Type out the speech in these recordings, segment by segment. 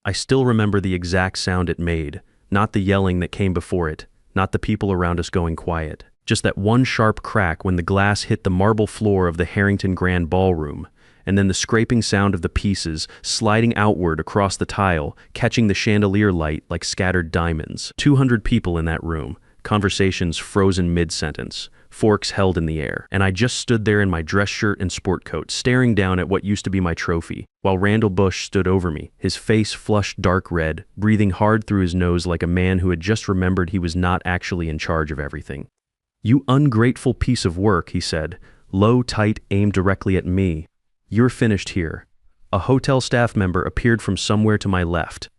I still remember the exact sound it made, not the yelling that came before it, not the people around us going quiet. Just that one sharp crack when the glass hit the marble floor of the Harrington Grand Ballroom, and then the scraping sound of the pieces sliding outward across the tile, catching the chandelier light like scattered diamonds. 200 people in that room, conversations frozen mid-sentence, forks held in the air, and I just stood there in my dress shirt and sport coat, staring down at what used to be my trophy, while Randall Bush stood over me, his face flushed dark red, breathing hard through his nose like a man who had just remembered he was not actually in charge of everything. "You ungrateful piece of work," he said, low, tight, aimed directly at me. "You're finished here." A hotel staff member appeared from somewhere to my left.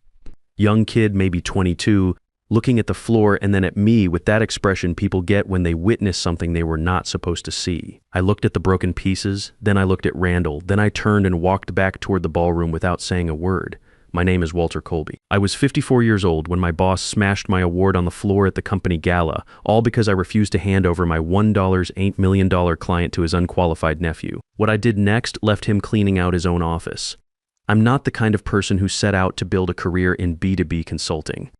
Young kid, maybe 22, looking at the floor and then at me with that expression people get when they witness something they were not supposed to see. I looked at the broken pieces, then I looked at Randall, then I turned and walked back toward the ballroom without saying a word. My name is Walter Colby. I was 54 years old when my boss smashed my award on the floor at the company gala, all because I refused to hand over my $1.8 million client to his unqualified nephew. What I did next left him cleaning out his own office. I'm not the kind of person who set out to build a career in B2B consulting.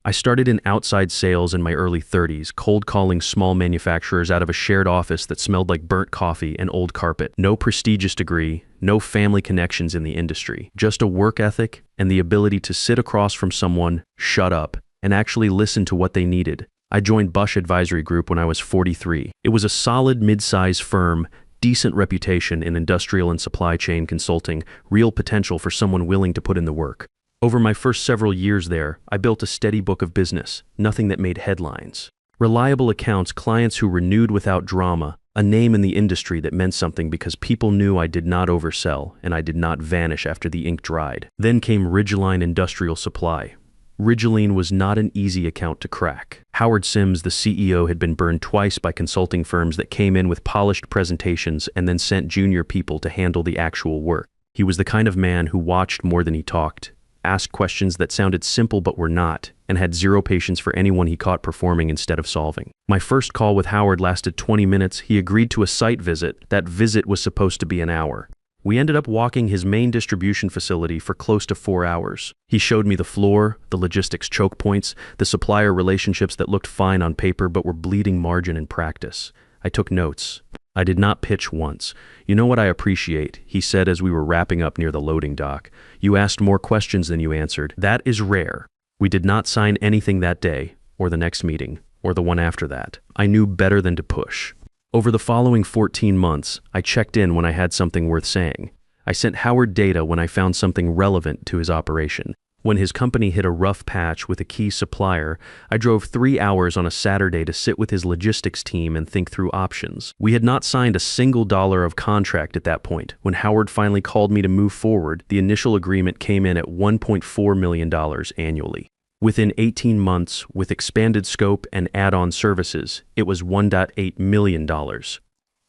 I started in outside sales in my early 30s, cold calling small manufacturers out of a shared office that smelled like burnt coffee and old carpet. No prestigious degree, no family connections in the industry, just a work ethic and the ability to sit across from someone, shut up, and actually listen to what they needed. I joined Bush Advisory Group when I was 43. It was a solid mid-size firm, decent reputation in industrial and supply chain consulting, real potential for someone willing to put in the work. Over my first several years there, I built a steady book of business, nothing that made headlines. Reliable accounts, clients who renewed without drama, a name in the industry that meant something because people knew I did not oversell and I did not vanish after the ink dried. Then came Ridgeline Industrial Supply. Ridgeline was not an easy account to crack. Howard Sims, the CEO, had been burned twice by consulting firms that came in with polished presentations and then sent junior people to handle the actual work. He was the kind of man who watched more than he talked, asked questions that sounded simple but were not, and had zero patience for anyone he caught performing instead of solving. My first call with Howard lasted 20 minutes. He agreed to a site visit. That visit was supposed to be an hour. We ended up walking his main distribution facility for close to 4 hours. He showed me the floor, the logistics choke points, the supplier relationships that looked fine on paper but were bleeding margin in practice. I took notes. I did not pitch once. "You know what I appreciate," he said as we were wrapping up near the loading dock. "You asked more questions than you answered. That is rare." We did not sign anything that day, or the next meeting, or the one after that. I knew better than to push. Over the following 14 months, I checked in when I had something worth saying. I sent Howard data when I found something relevant to his operation. When his company hit a rough patch with a key supplier, I drove 3 hours on a Saturday to sit with his logistics team and think through options. We had not signed a single dollar of contract at that point. When Howard finally called me to move forward, the initial agreement came in at $1.4 million annually. Within 18 months, with expanded scope and add-on services, it was $1.8 million.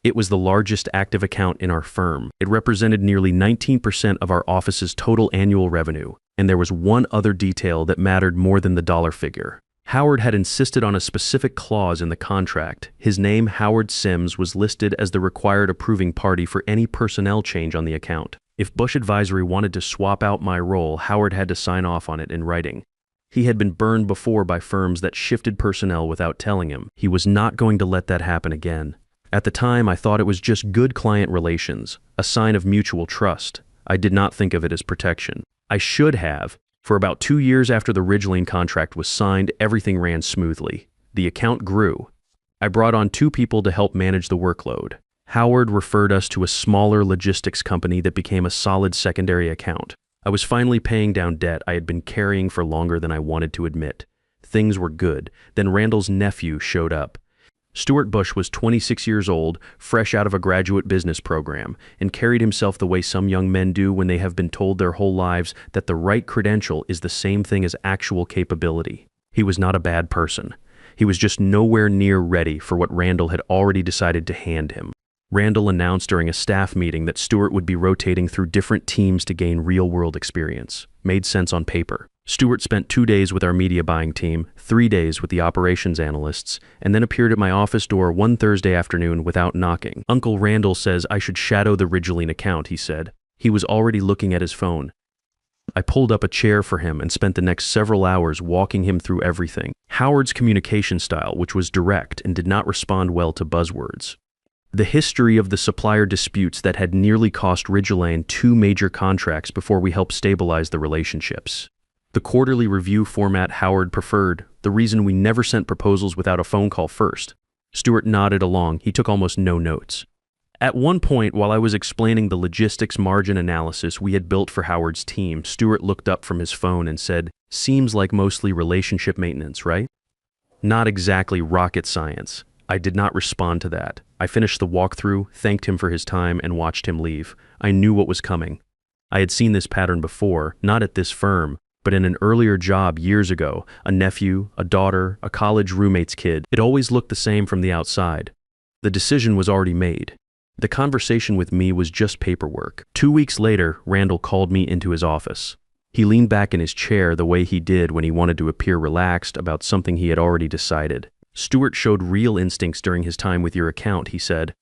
It was the largest active account in our firm. It represented nearly 19% of our office's total annual revenue. And there was one other detail that mattered more than the dollar figure. Howard had insisted on a specific clause in the contract. His name, Howard Sims, was listed as the required approving party for any personnel change on the account. If Bush Advisory wanted to swap out my role, Howard had to sign off on it in writing. He had been burned before by firms that shifted personnel without telling him. He was not going to let that happen again. At the time, I thought it was just good client relations, a sign of mutual trust. I did not think of it as protection. I should have. For about 2 years after the Ridgeline contract was signed, everything ran smoothly. The account grew. I brought on 2 people to help manage the workload. Howard referred us to a smaller logistics company that became a solid secondary account. I was finally paying down debt I had been carrying for longer than I wanted to admit. Things were good. Then Randall's nephew showed up. Stuart Bush was 26 years old, fresh out of a graduate business program, and carried himself the way some young men do when they have been told their whole lives that the right credential is the same thing as actual capability. He was not a bad person. He was just nowhere near ready for what Randall had already decided to hand him. Randall announced during a staff meeting that Stuart would be rotating through different teams to gain real-world experience. Made sense on paper. Stuart spent 2 days with our media buying team, 3 days with the operations analysts, and then appeared at my office door one Thursday afternoon without knocking. "Uncle Randall says I should shadow the Ridgeline account," he said. He was already looking at his phone. I pulled up a chair for him and spent the next several hours walking him through everything. Howard's communication style, which was direct and did not respond well to buzzwords. The history of the supplier disputes that had nearly cost Ridgeline 2 major contracts before we helped stabilize the relationships. The quarterly review format Howard preferred, the reason we never sent proposals without a phone call first. Stuart nodded along. He took almost no notes. At one point, while I was explaining the logistics margin analysis we had built for Howard's team, Stuart looked up from his phone and said, "Seems like mostly relationship maintenance, right?" Not exactly rocket science. I did not respond to that. I finished the walkthrough, thanked him for his time, and watched him leave. I knew what was coming. I had seen this pattern before, not at this firm, but in an earlier job years ago, a nephew, a daughter, a college roommate's kid. It always looked the same from the outside. The decision was already made. The conversation with me was just paperwork. 2 weeks later, Randall called me into his office. He leaned back in his chair the way he did when he wanted to appear relaxed about something he had already decided. "Stuart showed real instincts during his time with your account," he said.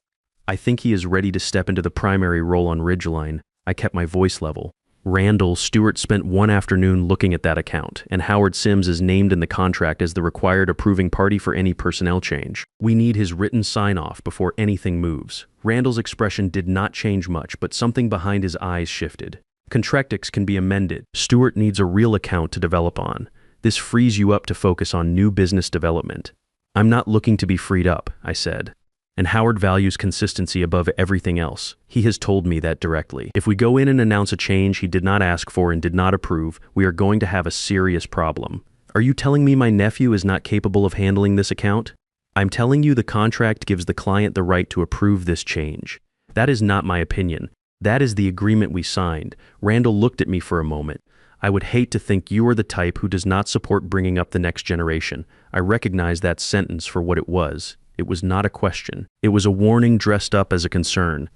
"I think he is ready to step into the primary role on Ridgeline." I kept my voice level. "Randall, Stuart spent one afternoon looking at that account, and Howard Sims is named in the contract as the required approving party for any personnel change. We need his written sign-off before anything moves." Randall's expression did not change much, but something behind his eyes shifted. "Contractics can be amended. Stuart needs a real account to develop on. This frees you up to focus on new business development." "I'm not looking to be freed up," I said. "And Howard values consistency above everything else. He has told me that directly. If we go in and announce a change he did not ask for and did not approve, we are going to have a serious problem." "Are you telling me my nephew is not capable of handling this account?" "I'm telling you the contract gives the client the right to approve this change. That is not my opinion. That is the agreement we signed." Randall looked at me for a moment. "I would hate to think you are the type who does not support bringing up the next generation." I recognized that sentence for what it was. It was not a question. It was a warning dressed up as a concern.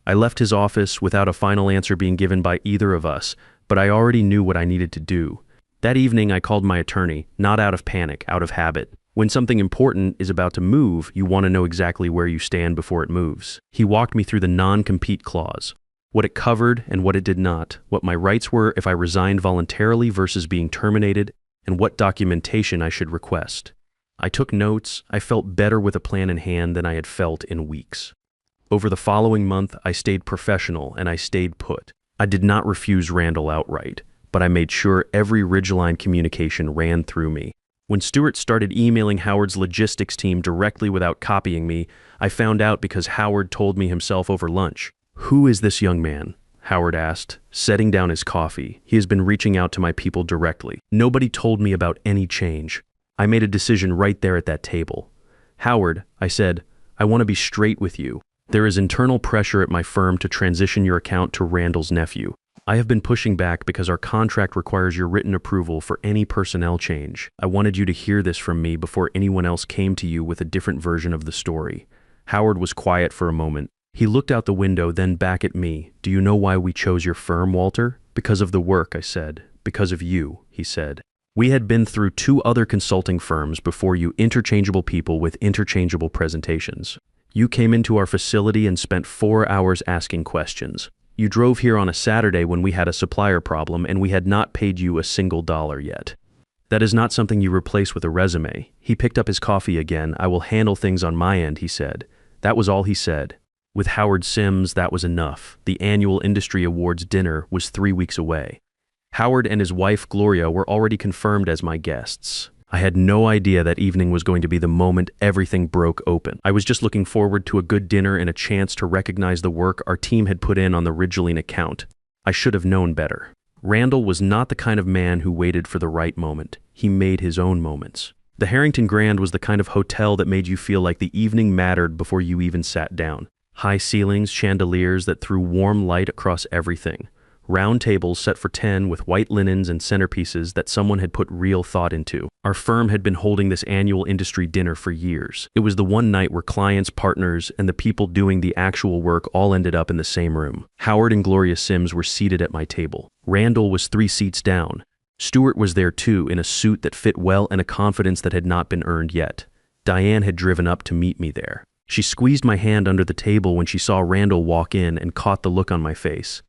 I left his office without a final answer being given by either of us, but I already knew what I needed to do. That evening I called my attorney, not out of panic, out of habit. When something important is about to move, you want to know exactly where you stand before it moves. He walked me through the non-compete clause, what it covered and what it did not, what my rights were if I resigned voluntarily versus being terminated, and what documentation I should request. I took notes. I felt better with a plan in hand than I had felt in weeks. Over the following month, I stayed professional and I stayed put. I did not refuse Randall outright, but I made sure every Ridgeline communication ran through me. When Stuart started emailing Howard's logistics team directly without copying me, I found out because Howard told me himself over lunch. "Who is this young man?" Howard asked, setting down his coffee. "He has been reaching out to my people directly. Nobody told me about any change." I made a decision right there at that table. "Howard," I said, "I want to be straight with you. There is internal pressure at my firm to transition your account to Randall's nephew. I have been pushing back because our contract requires your written approval for any personnel change. I wanted you to hear this from me before anyone else came to you with a different version of the story." Howard was quiet for a moment. He looked out the window, then back at me. "Do you know why we chose your firm, Walter?" "Because of the work," I said. "Because of you," he said. "We had been through 2 other consulting firms before you, interchangeable people with interchangeable presentations. You came into our facility and spent 4 hours asking questions. You drove here on a Saturday when we had a supplier problem and we had not paid you a single dollar yet. That is not something you replace with a resume." He picked up his coffee again. "I will handle things on my end," he said. That was all he said. With Howard Sims, that was enough. The annual industry awards dinner was 3 weeks away. Howard and his wife, Gloria, were already confirmed as my guests. I had no idea that evening was going to be the moment everything broke open. I was just looking forward to a good dinner and a chance to recognize the work our team had put in on the Ridgeline account. I should have known better. Randall was not the kind of man who waited for the right moment. He made his own moments. The Harrington Grand was the kind of hotel that made you feel like the evening mattered before you even sat down. High ceilings, chandeliers that threw warm light across everything. Round tables set for 10 with white linens and centerpieces that someone had put real thought into. Our firm had been holding this annual industry dinner for years. It was the one night where clients, partners, and the people doing the actual work all ended up in the same room. Howard and Gloria Sims were seated at my table. Randall was 3 seats down. Stuart was there too, in a suit that fit well and a confidence that had not been earned yet. Diane had driven up to meet me there. She squeezed my hand under the table when she saw Randall walk in and caught the look on my face.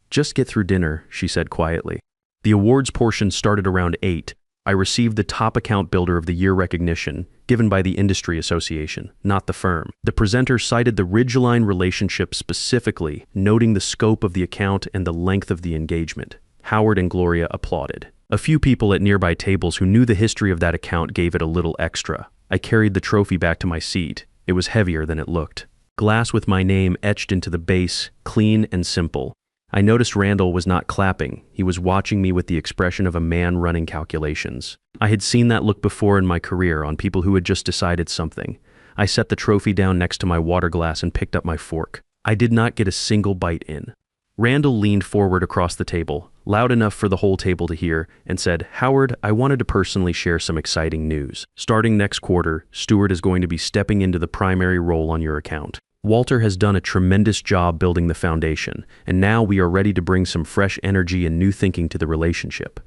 "Just get through dinner," she said quietly. The awards portion started around 8. I received the Top Account Builder of the Year recognition, given by the industry association, not the firm. The presenter cited the Ridgeline relationship specifically, noting the scope of the account and the length of the engagement. Howard and Gloria applauded. A few people at nearby tables who knew the history of that account gave it a little extra. I carried the trophy back to my seat. It was heavier than it looked. Glass with my name etched into the base, clean and simple. I noticed Randall was not clapping. He was watching me with the expression of a man running calculations. I had seen that look before in my career on people who had just decided something. I set the trophy down next to my water glass and picked up my fork. I did not get a single bite in. Randall leaned forward across the table, loud enough for the whole table to hear, and said, "Howard, I wanted to personally share some exciting news. Starting next quarter, Stuart is going to be stepping into the primary role on your account. Walter has done a tremendous job building the foundation, and now we are ready to bring some fresh energy and new thinking to the relationship."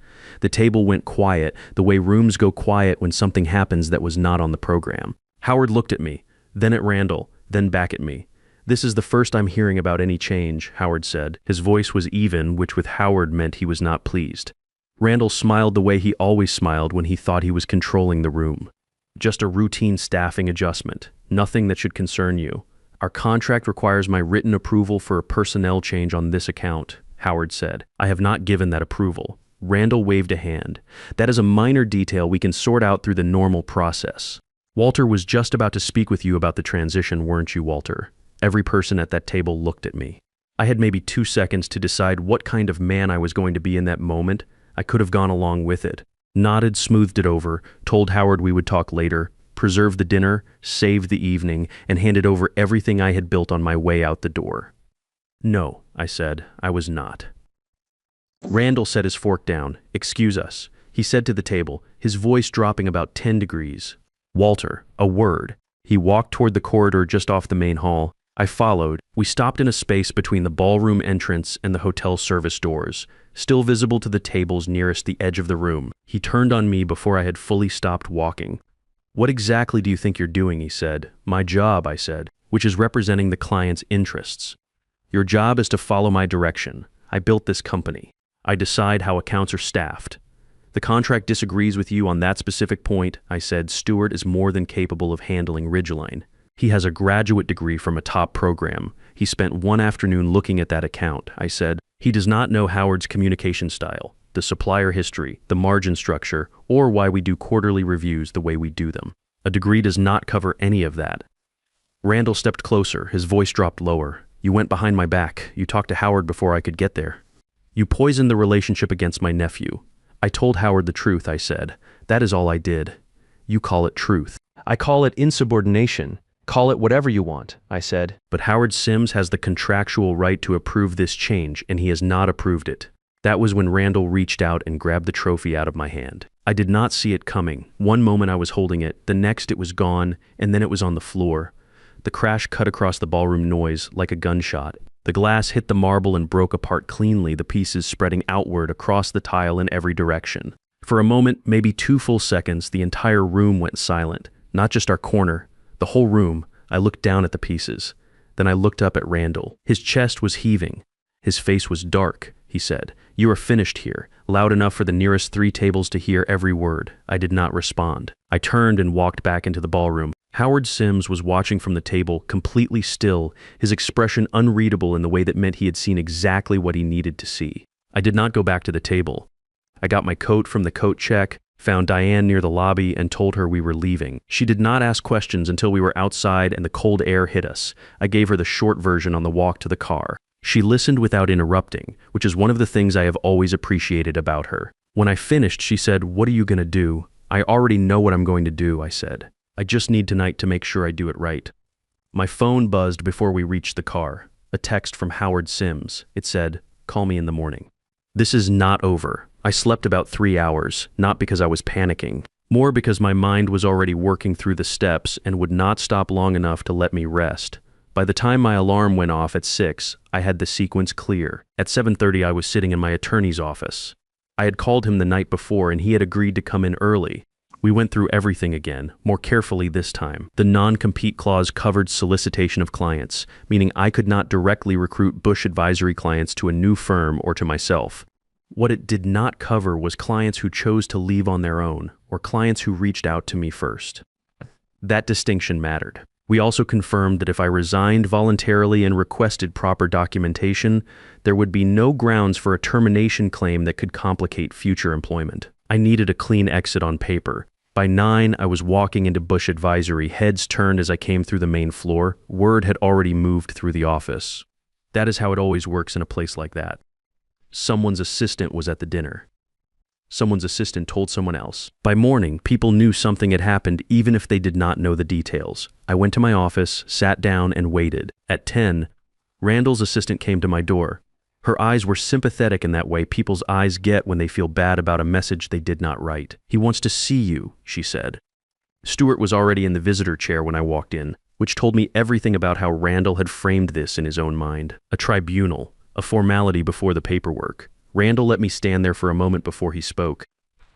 The table went quiet, the way rooms go quiet when something happens that was not on the program. Howard looked at me, then at Randall, then back at me. "This is the first I'm hearing about any change," Howard said. His voice was even, which with Howard meant he was not pleased. Randall smiled the way he always smiled when he thought he was controlling the room. "Just a routine staffing adjustment. Nothing that should concern you. Our contract requires my written approval for a personnel change on this account," Howard said. "I have not given that approval." Randall waved a hand. "That is a minor detail we can sort out through the normal process. Walter was just about to speak with you about the transition, weren't you, Walter?" Every person at that table looked at me. I had maybe 2 seconds to decide what kind of man I was going to be in that moment. I could have gone along with it. Nodded, smoothed it over, told Howard we would talk later, preserved the dinner, saved the evening, and handed over everything I had built on my way out the door. "No," I said, "I was not." Randall set his fork down. "Excuse us," he said to the table, his voice dropping about 10 degrees. "Walter, a word." He walked toward the corridor just off the main hall. I followed. We stopped in a space between the ballroom entrance and the hotel service doors, still visible to the tables nearest the edge of the room. He turned on me before I had fully stopped walking. "What exactly do you think you're doing?" he said. "My job," I said, "which is representing the client's interests. Your job is to follow my direction. I built this company. I decide how accounts are staffed. The contract disagrees with you on that specific point," I said. "Stuart is more than capable of handling Ridgeline. He has a graduate degree from a top program. He spent one afternoon looking at that account," I said. "He does not know Howard's communication style, the supplier history, the margin structure, or why we do quarterly reviews the way we do them. A degree does not cover any of that." Randall stepped closer, his voice dropped lower. "You went behind my back. You talked to Howard before I could get there. You poisoned the relationship against my nephew." "I told Howard the truth," I said. "That is all I did." "You call it truth." "I call it insubordination. Call it whatever you want," I said. "But Howard Sims has the contractual right to approve this change, and he has not approved it." That was when Randall reached out and grabbed the trophy out of my hand. I did not see it coming. One moment I was holding it, the next it was gone, and then it was on the floor. The crash cut across the ballroom noise like a gunshot. The glass hit the marble and broke apart cleanly, the pieces spreading outward across the tile in every direction. For a moment, maybe 2 full seconds, the entire room went silent. Not just our corner, the whole room. I looked down at the pieces. Then I looked up at Randall. His chest was heaving. His face was dark. He said, "You are finished here," loud enough for the nearest 3 tables to hear every word. I did not respond. I turned and walked back into the ballroom. Howard Sims was watching from the table, completely still, his expression unreadable in the way that meant he had seen exactly what he needed to see. I did not go back to the table. I got my coat from the coat check, found Diane near the lobby, and told her we were leaving. She did not ask questions until we were outside and the cold air hit us. I gave her the short version on the walk to the car. She listened without interrupting, which is one of the things I have always appreciated about her. When I finished, she said, "What are you going to do?" "I already know what I'm going to do," I said. "I just need tonight to make sure I do it right." My phone buzzed before we reached the car. A text from Howard Sims. It said, "Call me in the morning." This is not over. I slept about 3 hours, not because I was panicking, more because my mind was already working through the steps and would not stop long enough to let me rest. By the time my alarm went off at 6, I had the sequence clear. At 7:30, I was sitting in my attorney's office. I had called him the night before and he had agreed to come in early. We went through everything again, more carefully this time. The non-compete clause covered solicitation of clients, meaning I could not directly recruit Bush Advisory clients to a new firm or to myself. What it did not cover was clients who chose to leave on their own, or clients who reached out to me first. That distinction mattered. We also confirmed that if I resigned voluntarily and requested proper documentation, there would be no grounds for a termination claim that could complicate future employment. I needed a clean exit on paper. By 9, I was walking into Bush Advisory, heads turned as I came through the main floor. Word had already moved through the office. That is how it always works in a place like that. Someone's assistant was at the dinner. Someone's assistant told someone else. By morning, people knew something had happened even if they did not know the details. I went to my office, sat down, and waited. At 10, Randall's assistant came to my door. Her eyes were sympathetic in that way people's eyes get when they feel bad about a message they did not write. "He wants to see you," she said. Stuart was already in the visitor chair when I walked in, which told me everything about how Randall had framed this in his own mind. A tribunal, a formality before the paperwork. Randall let me stand there for a moment before he spoke.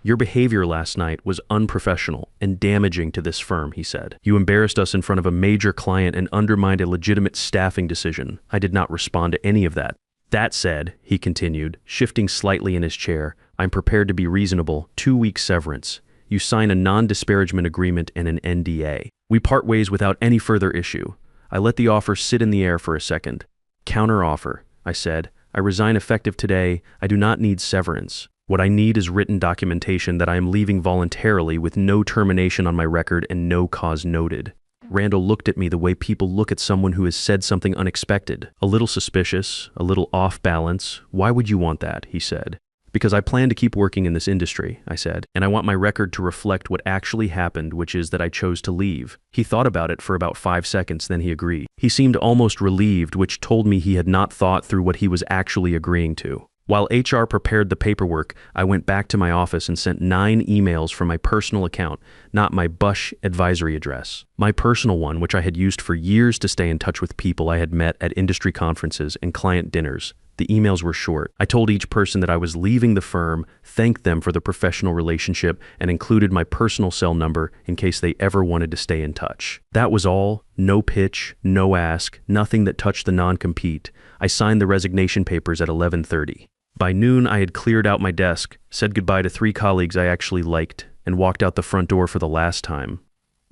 "Your behavior last night was unprofessional and damaging to this firm," he said. "You embarrassed us in front of a major client and undermined a legitimate staffing decision. I did not respond to any of that. That said," he continued, shifting slightly in his chair, "I'm prepared to be reasonable. 2-week severance. You sign a non-disparagement agreement and an NDA. We part ways without any further issue." I let the offer sit in the air for a second. "Counter offer," I said. "I resign effective today. I do not need severance. What I need is written documentation that I am leaving voluntarily with no termination on my record and no cause noted." Randall looked at me the way people look at someone who has said something unexpected. "A little suspicious, a little off balance. Why would you want that?" he said. "Because I plan to keep working in this industry," I said, "and I want my record to reflect what actually happened, which is that I chose to leave." He thought about it for about 5 seconds, then he agreed. He seemed almost relieved, which told me he had not thought through what he was actually agreeing to. While HR prepared the paperwork, I went back to my office and sent 9 emails from my personal account, not my Bush Advisory address. My personal one, which I had used for years to stay in touch with people I had met at industry conferences and client dinners. The emails were short. I told each person that I was leaving the firm, thanked them for the professional relationship, and included my personal cell number in case they ever wanted to stay in touch. That was all. No pitch, no ask, nothing that touched the non-compete. I signed the resignation papers at 11:30. By noon, I had cleared out my desk, said goodbye to 3 colleagues I actually liked, and walked out the front door for the last time.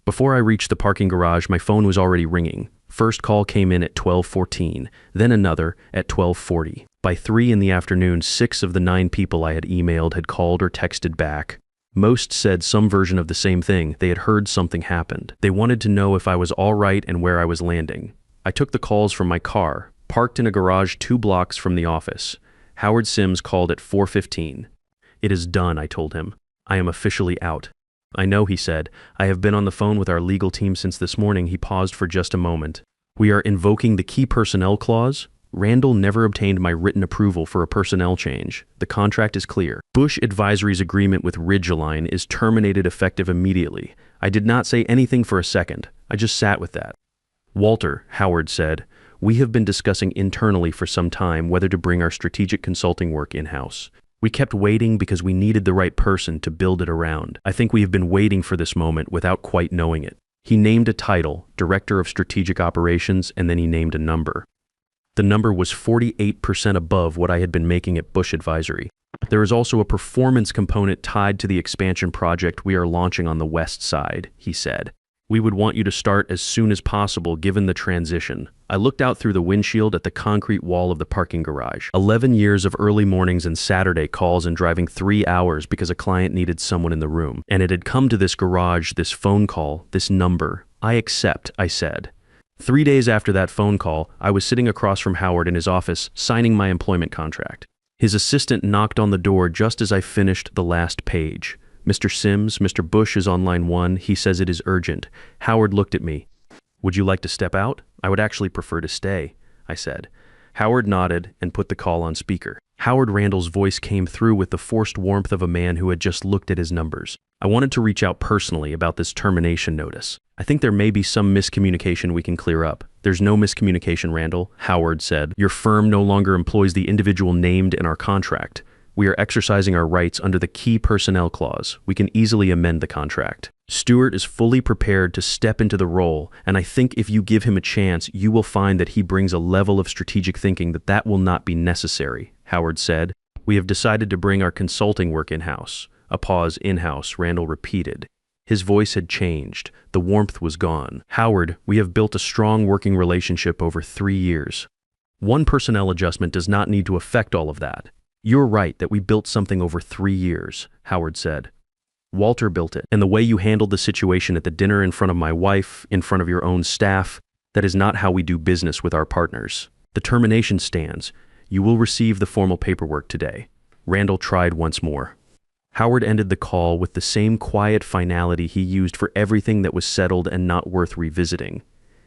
Before I reached the parking garage, my phone was already ringing. First call came in at 12:14, then another at 12:40. By 3 in the afternoon, 6 of the 9 people I had emailed had called or texted back. Most said some version of the same thing. They had heard something happened. They wanted to know if I was all right and where I was landing. I took the calls from my car, parked in a garage 2 blocks from the office. Howard Sims called at 4:15. "It is done," I told him. "I am officially out." "I know," he said. "I have been on the phone with our legal team since this morning." He paused for just a moment. "We are invoking the key personnel clause. Randall never obtained my written approval for a personnel change. The contract is clear. Bush Advisory's agreement with Ridgeline is terminated effective immediately." I did not say anything for a second. I just sat with that. "Walter," Howard said, "we have been discussing internally for some time whether to bring our strategic consulting work in-house. We kept waiting because we needed the right person to build it around. I think we have been waiting for this moment without quite knowing it." He named a title, Director of Strategic Operations, and then he named a number. The number was 48% above what I had been making at Bush Advisory. "There is also a performance component tied to the expansion project we are launching on the west side," he said. "We would want you to start as soon as possible given the transition." I looked out through the windshield at the concrete wall of the parking garage. 11 years of early mornings and Saturday calls and driving 3 hours because a client needed someone in the room. And it had come to this garage, this phone call, this number. "I accept," I said. 3 days after that phone call, I was sitting across from Howard in his office, signing my employment contract. His assistant knocked on the door just as I finished the last page. "Mr. Sims, Mr. Bush is on line 1. He says it is urgent." Howard looked at me. "Would you like to step out?" "I would actually prefer to stay," I said. Howard nodded and put the call on speaker. Howard Randall's voice came through with the forced warmth of a man who had just looked at his numbers. "I wanted to reach out personally about this termination notice. I think there may be some miscommunication we can clear up." "There's no miscommunication, Randall," Howard said. "Your firm no longer employs the individual named in our contract. We are exercising our rights under the key personnel clause. We can easily amend the contract. Stuart is fully prepared to step into the role, and I think if you give him a chance, you will find that he brings a level of strategic thinking that will not be necessary," Howard said. We have decided to bring our consulting work in-house. A pause. In-house, Randall repeated. His voice had changed. The warmth was gone. Howard, we have built a strong working relationship over 3 years. One personnel adjustment does not need to affect all of that. You're right that we built something over 3 years, Howard said. Walter built it, and the way you handled the situation at the dinner in front of my wife, in front of your own staff, that is not how we do business with our partners. The termination stands. You will receive the formal paperwork today. Randall tried once more. Howard ended the call with the same quiet finality he used for everything that was settled and not worth revisiting.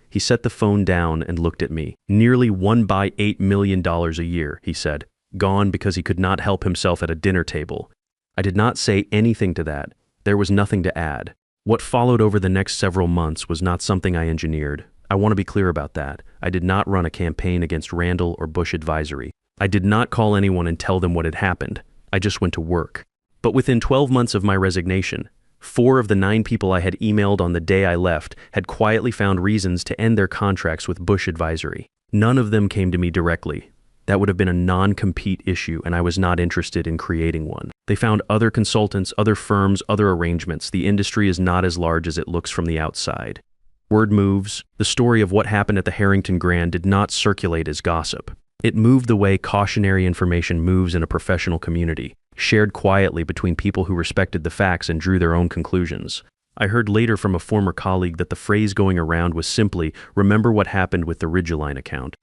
He set the phone down and looked at me. Nearly $1.8 million a year, he said, gone because he could not help himself at a dinner table. I did not say anything to that. There was nothing to add. What followed over the next several months was not something I engineered. I want to be clear about that. I did not run a campaign against Randall or Bush Advisory. I did not call anyone and tell them what had happened. I just went to work. But within 12 months of my resignation, 4 of the 9 people I had emailed on the day I left had quietly found reasons to end their contracts with Bush Advisory. None of them came to me directly. That would have been a non-compete issue, and I was not interested in creating one. They found other consultants, other firms, other arrangements. The industry is not as large as it looks from the outside. Word moves. The story of what happened at the Harrington Grand did not circulate as gossip. It moved the way cautionary information moves in a professional community, shared quietly between people who respected the facts and drew their own conclusions. I heard later from a former colleague that the phrase going around was simply, remember what happened with the Ridgeline account.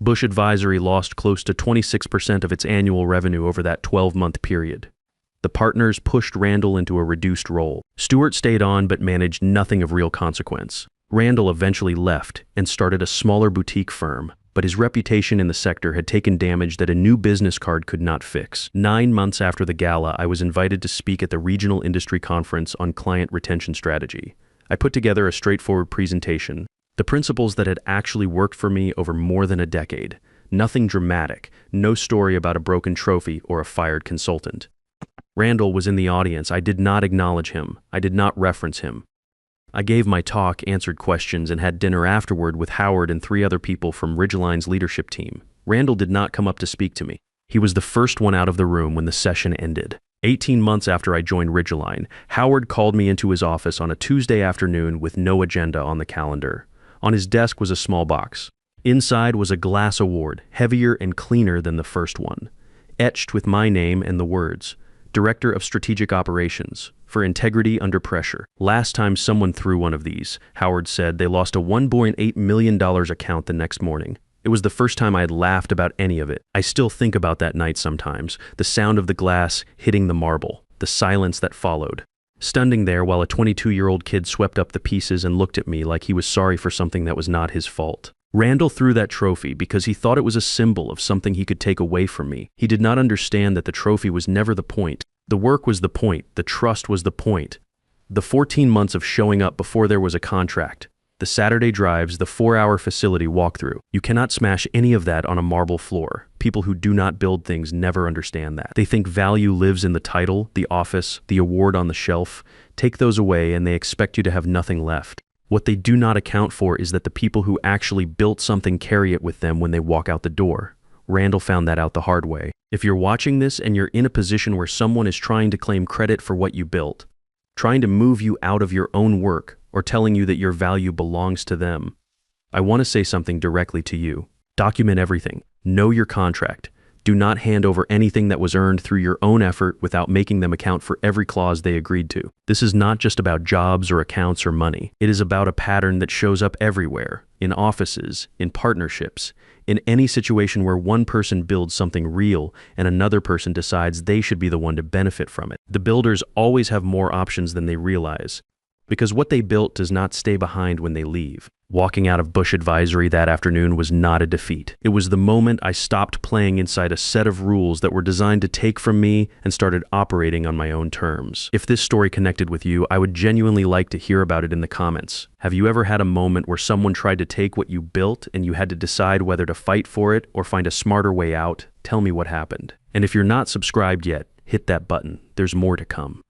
Bush Advisory lost close to 26% of its annual revenue over that 12-month period. The partners pushed Randall into a reduced role. Stewart stayed on but managed nothing of real consequence. Randall eventually left and started a smaller boutique firm, but his reputation in the sector had taken damage that a new business card could not fix. 9 months after the gala, I was invited to speak at the Regional Industry Conference on Client Retention Strategy. I put together a straightforward presentation. The principles that had actually worked for me over more than a decade. Nothing dramatic, no story about a broken trophy or a fired consultant. Randall was in the audience. I did not acknowledge him. I did not reference him. I gave my talk, answered questions, and had dinner afterward with Howard and 3 other people from Ridgeline's leadership team. Randall did not come up to speak to me. He was the first one out of the room when the session ended. 18 months after I joined Ridgeline, Howard called me into his office on a Tuesday afternoon with no agenda on the calendar. On his desk was a small box. Inside was a glass award, heavier and cleaner than the first one, etched with my name and the words, Director of Strategic Operations, for integrity under pressure. Last time someone threw one of these, Howard said, they lost a $1.8 million account the next morning. It was the first time I had laughed about any of it. I still think about that night sometimes, the sound of the glass hitting the marble, the silence that followed. Standing there while a 22-year-old kid swept up the pieces and looked at me like he was sorry for something that was not his fault. Randall threw that trophy because he thought it was a symbol of something he could take away from me. He did not understand that the trophy was never the point. The work was the point. The trust was the point. The 14 months of showing up before there was a contract. The Saturday drives, the 4-hour facility walkthrough. You cannot smash any of that on a marble floor. People who do not build things never understand that. They think value lives in the title, the office, the award on the shelf. Take those away and they expect you to have nothing left. What they do not account for is that the people who actually built something carry it with them when they walk out the door. Randall found that out the hard way. If you're watching this and you're in a position where someone is trying to claim credit for what you built, trying to move you out of your own work, or telling you that your value belongs to them, I want to say something directly to you. Document everything. Know your contract. Do not hand over anything that was earned through your own effort without making them account for every clause they agreed to. This is not just about jobs or accounts or money. It is about a pattern that shows up everywhere, in offices, in partnerships, in any situation where one person builds something real and another person decides they should be the one to benefit from it. The builders always have more options than they realize, because what they built does not stay behind when they leave. Walking out of Bush Advisory that afternoon was not a defeat. It was the moment I stopped playing inside a set of rules that were designed to take from me and started operating on my own terms. If this story connected with you, I would genuinely like to hear about it in the comments. Have you ever had a moment where someone tried to take what you built and you had to decide whether to fight for it or find a smarter way out? Tell me what happened. And if you're not subscribed yet, hit that button. There's more to come.